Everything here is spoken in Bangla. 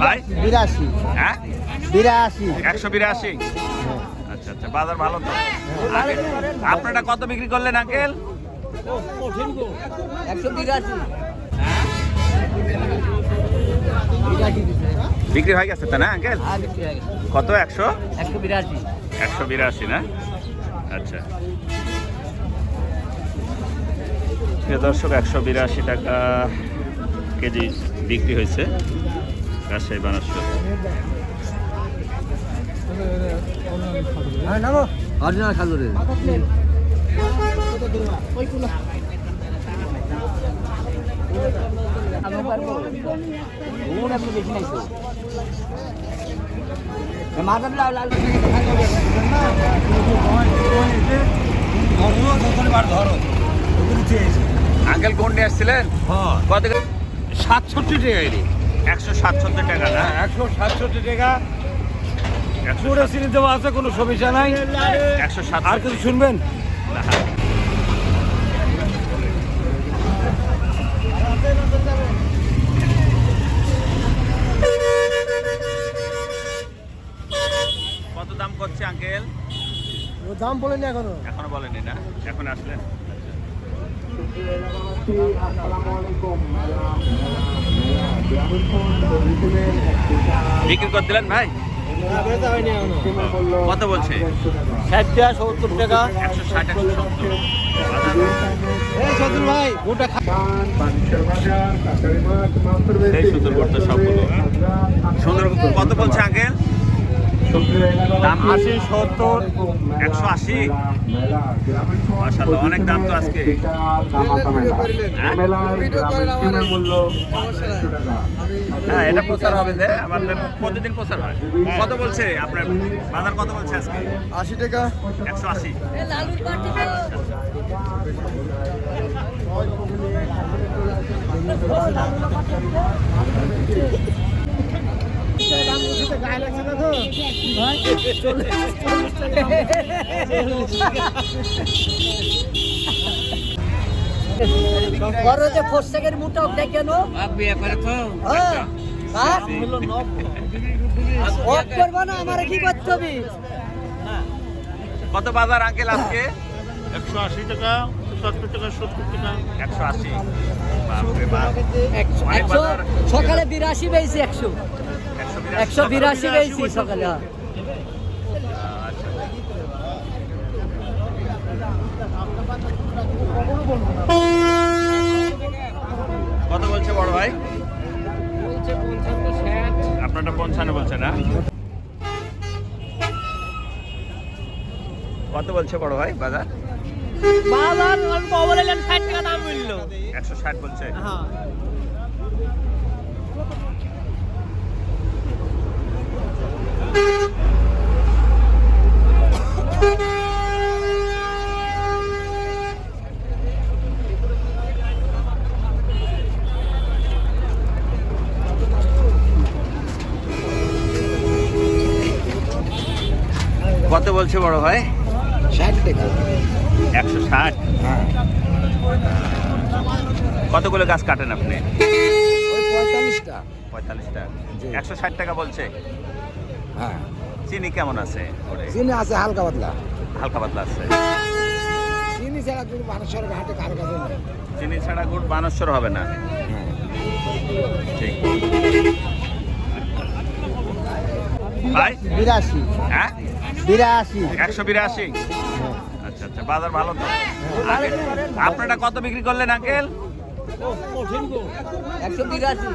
ভাই 82 হ্যাঁ 82 182। আচ্ছা আচ্ছা, বাজার ভালো তো। আপনারা কত বিক্রি করলেন আঙ্কেল? 182 বিক্রি হয়ে গেছে তো না আঙ্কেল? কত? 182 182 না? আচ্ছা প্রিয় দর্শক, 182 টাকা কেজি বিক্রি হয়েছে রাজশাহী বানারসি। অরিজিনাল খাজুরের বেশি নাই তো আঙ্কেল কোন নিয়ে আসছিলেন? কত? 67 টাকা এটি। 167 টাকা না? 167 টাকা পুরো চিনি দেওয়া আছে, কোনো সমস্যা নাই। 167। আর কিছু শুনবেন? কত দাম করছে আঙ্কেল? দাম বলেনি এখনো বলেনি না? এখন আসলেন? বিক্রি করে দিলেন ভাই? কত বলছে? 60 টাকা 70 টাকা 160 170। চতুর ভাই গোটা এই সুন্দর করতে সবগুলো সুন্দর। কত বলছে আঙ্কেল? দাম 80 70 180। মাশাআল্লাহ, অনেক দাম তো আজকে। হ্যাঁ, এটা প্রচার হবে যে আমাদের প্রতিদিন প্রচার হয়। কত বলছে আপনার বাজার? কত বলছে আজকে? 80 টাকা 180। বড় যে পোশাকের মোটা ওটা কেন বিয়ে করে তো অফ করবো না, আমার কি করতে হবে? কত বাজার আঙ্কেল আজকে? 180 টাকা 70 টাকা 70 টাকা 180। বাপরে বাপ, 100 সকালে 82 পেয়েছি, 100 182 পেয়েছি সকালে। কত বলছে বড় ভাই? আপনারটা 55 বলছে না? কত বলছে বড় ভাই বাজার? বাজার মোবাইলে 60 টাকা দাম বললো। 160 বলছে। হ্যাঁ কত বলছে বড় ভাই? 60 টাকা 160। কতগুলো গাছ কাটেন আপনি? ওই 45টা 45টা। 160 টাকা বলছে। হ্যাঁ চিনি কেমন আছে? চিনি আছে হালকা পাতলা হালকা পাতলা আছে। চিনি ছাড়া কিন্তু মানুষের ঘাটে কারো কাছে নেই। চিনি ছাড়া গুড় বানাসর হবে না। ঠিক ভাই। 82 হ্যাঁ 82 182। আচ্ছা আচ্ছা, বাজার ভালো তো। আপনারা কত বিক্রি করলেন আঙ্কেল? 182